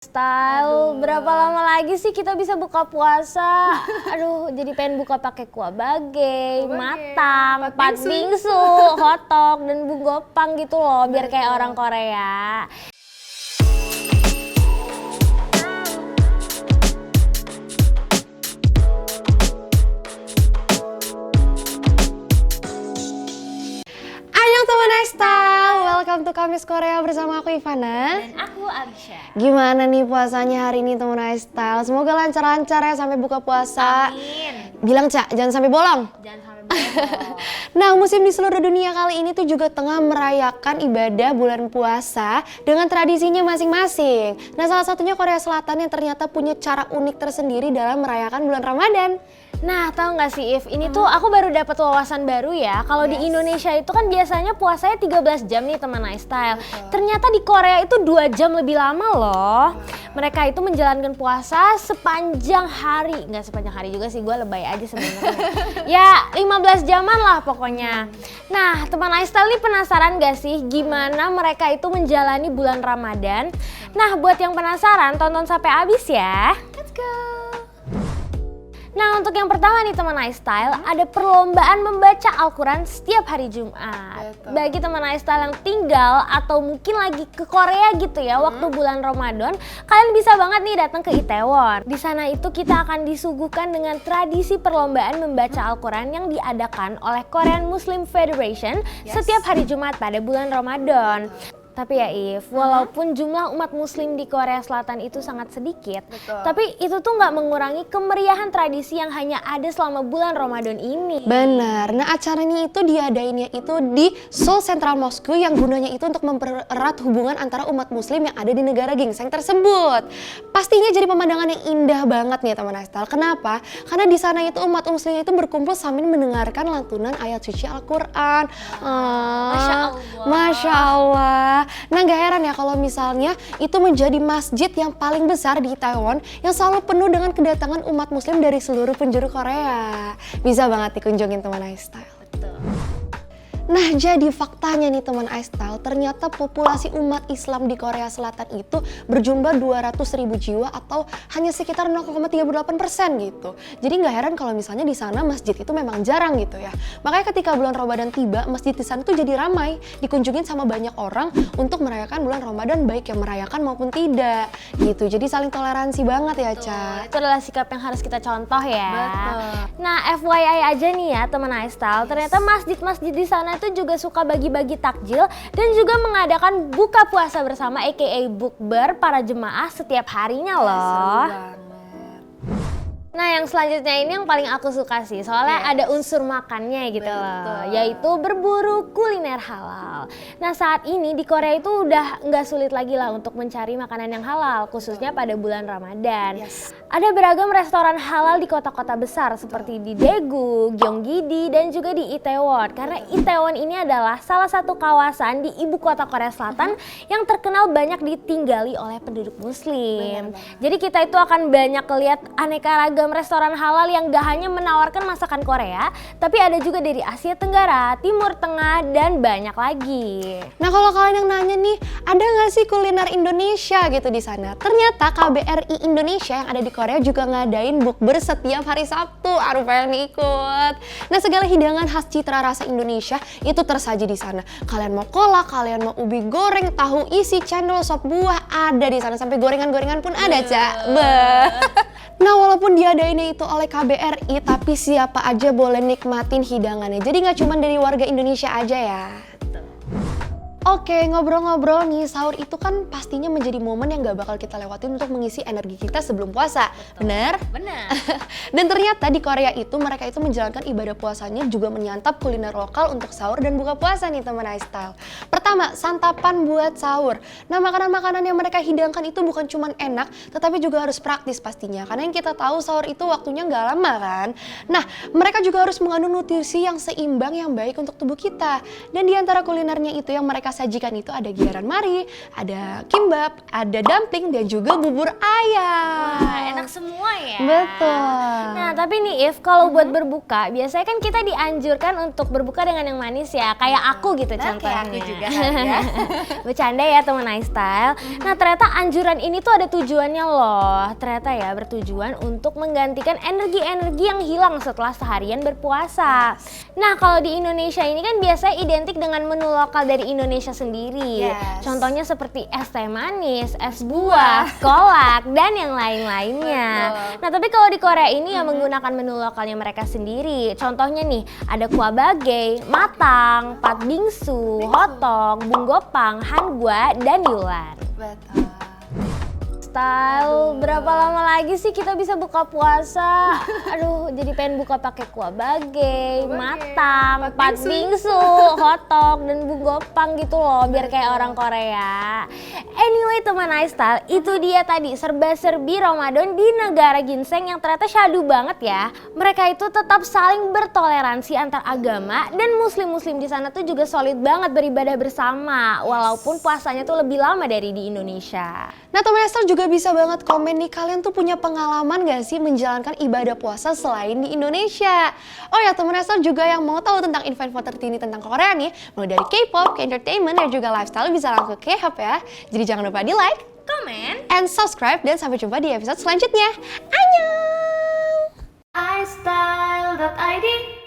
Style, berapa lama lagi sih kita bisa buka puasa? Aduh, jadi pengen buka pakai kuah bage, matang, pat bingsu, hotdog, dan bunggopang gitu loh, biar kayak orang Korea. Teman Style, welcome to Kamis Korea bersama aku Ivana Dan aku Alisha. Gimana nih puasanya hari ini teman Style? Semoga lancar-lancar ya sampai buka puasa. Amin. Bilang Cak, jangan sampai bolong. Jangan sampai bolong. Nah, muslim di seluruh dunia kali ini tuh juga tengah merayakan ibadah bulan puasa dengan tradisinya masing-masing. Nah, salah satunya Korea Selatan yang ternyata punya cara unik tersendiri dalam merayakan bulan Ramadan. Nah, tahu nggak sih If, ini tuh aku baru dapat wawasan baru ya. Kalau di Indonesia itu kan biasanya puasanya 13 jam nih teman Style. Ternyata di Korea itu 2 jam lebih lama loh. Mereka itu menjalankan puasa sepanjang hari. Nggak sepanjang hari juga sih, gue lebay aja sebenarnya. Ya, 15 jaman lah pokoknya. Nah, teman Style nih penasaran gak sih gimana mereka itu menjalani bulan Ramadan? Nah, buat yang penasaran, tonton sampai habis ya. Let's go! Nah, untuk yang pertama nih teman Style, ada perlombaan membaca Al-Quran setiap hari Jumat. Bagi teman Style yang tinggal atau mungkin lagi ke Korea gitu ya, waktu bulan Ramadan, kalian bisa banget nih datang ke Itaewon. Di sana itu kita akan disuguhkan dengan tradisi perlombaan membaca Al-Quran yang diadakan oleh Korean Muslim Federation setiap hari Jumat pada bulan Ramadan. Tapi ya If, walaupun jumlah umat muslim di Korea Selatan itu sangat sedikit, tapi itu tuh nggak mengurangi kemeriahan tradisi yang hanya ada selama bulan Ramadan ini. Benar, nah acaranya itu diadainnya itu di Seoul Central Mosque yang gunanya itu untuk mempererat hubungan antara umat muslim yang ada di negara gingseng tersebut. Pastinya jadi pemandangan yang indah banget nih teman Style. Kenapa? Karena di sana itu umat muslim itu berkumpul sambil mendengarkan lantunan ayat suci Al-Quran. Masya Allah. Nah gak heran ya kalau misalnya itu menjadi masjid yang paling besar di Itaewon yang selalu penuh dengan kedatangan umat muslim dari seluruh penjuru Korea. Bisa banget dikunjungin teman Style. Betul. Nah jadi faktanya nih teman Style, ternyata populasi umat Islam di Korea Selatan itu berjumlah 200.000 jiwa atau hanya sekitar 0,38% gitu. Jadi nggak heran kalau misalnya di sana masjid itu memang jarang gitu ya. Makanya ketika bulan Ramadan tiba, masjid di sana tuh jadi ramai, dikunjungin sama banyak orang untuk merayakan bulan Ramadan, baik yang merayakan maupun tidak gitu. Jadi saling toleransi banget ya Ca. Itu adalah sikap yang harus kita contoh ya. Betul. Nah FYI aja nih ya teman Style, ternyata masjid-masjid di sana itu juga suka bagi-bagi takjil dan juga mengadakan buka puasa bersama aka bukber para jemaah setiap harinya loh. Nah yang selanjutnya ini yang paling aku suka sih, soalnya ada unsur makannya gitu loh, yaitu berburu kuliner halal. Nah saat ini di Korea itu udah nggak sulit lagi lah untuk mencari makanan yang halal, khususnya pada bulan Ramadan. Ada beragam restoran halal di kota-kota besar seperti di Daegu, Gyeonggidi, dan juga di Itaewon. Karena Itaewon ini adalah salah satu kawasan di ibu kota Korea Selatan yang terkenal banyak ditinggali oleh penduduk muslim. Jadi kita itu akan banyak lihat aneka ragam restoran halal yang gak hanya menawarkan masakan Korea, tapi ada juga dari Asia Tenggara, Timur Tengah, dan banyak lagi. Nah kalau kalian yang nanya nih, ada nggak sih kuliner Indonesia gitu di sana? Ternyata KBRI Indonesia yang ada di Korea juga ngadain bukber setiap hari Sabtu. Aduh pengen ikut. Nah segala hidangan khas citra rasa Indonesia itu tersaji di sana. Kalian mau kolak, kalian mau ubi goreng, tahu isi, cendol, sop buah ada di sana. Sampai gorengan-gorengan pun ada Cak. Nah walaupun diadainnya itu oleh KBRI, tapi siapa aja boleh nikmatin hidangannya. Jadi nggak cuma dari warga Indonesia aja ya. Oke, ngobrol-ngobrol nih, sahur itu kan pastinya menjadi momen yang gak bakal kita lewatin untuk mengisi energi kita sebelum puasa. Bener? Bener. Dan ternyata di Korea itu mereka itu menjalankan ibadah puasanya juga menyantap kuliner lokal untuk sahur dan buka puasa nih teman Style. Pertama, santapan buat sahur. Nah makanan-makanan yang mereka hidangkan itu bukan cuma enak, tetapi juga harus praktis pastinya. Karena yang kita tahu sahur itu waktunya gak lama kan. Nah mereka juga harus mengandung nutrisi yang seimbang yang baik untuk tubuh kita. Dan di antara kulinernya itu yang mereka mereka sajikan itu ada giaran mari, ada kimbap, ada dumpling, dan juga bubur ayam. Wah, enak semua ya. Betul. Nah, tapi nih If, kalau buat berbuka, biasanya kan kita dianjurkan untuk berbuka dengan yang manis ya, kayak aku gitu contohnya. Kayak aku juga kan ya. Bercanda ya teman iStyle. Nah, ternyata anjuran ini tuh ada tujuannya loh. Ternyata ya bertujuan untuk menggantikan energi-energi yang hilang setelah seharian berpuasa. Nah, kalau di Indonesia ini kan biasanya identik dengan menu lokal dari Indonesia sendiri. Yes. Contohnya seperti es teh manis, es buah, kolak, dan yang lain-lainnya. Nah, tapi kalau di Korea ini ya menggunakan menu lokalnya mereka sendiri. Contohnya nih, ada kuah bagey, matang, pat bingsu, hotdog, bunggopang, hangua, dan yulan. Betul. Style, berapa lama lagi sih kita bisa buka puasa? Aduh, jadi pengen buka pakai kuah bagey, matang, pat bingsu, hotdog, dan bunggopang gitu loh, biar kayak orang Korea. Anyway teman iStyle, itu dia tadi serba-serbi Ramadan di negara ginseng yang ternyata syahdu banget ya. Mereka itu tetap saling bertoleransi antar agama dan muslim-muslim di sana tuh juga solid banget beribadah bersama, walaupun puasanya tuh lebih lama dari di Indonesia. Nah, teman iStyle juga bisa banget komen nih, kalian tuh punya pengalaman gak sih menjalankan ibadah puasa selain di Indonesia? Oh ya, teman iStyle juga yang mau tahu tentang info-info terkini tentang Korea nih, mulai dari K-pop, ke entertainment, dan juga lifestyle, bisa langsung ke K-hub ya. Jadi jangan lupa di like, Komen, and subscribe, dan sampai jumpa di episode selanjutnya. Annyeong! iStyle.id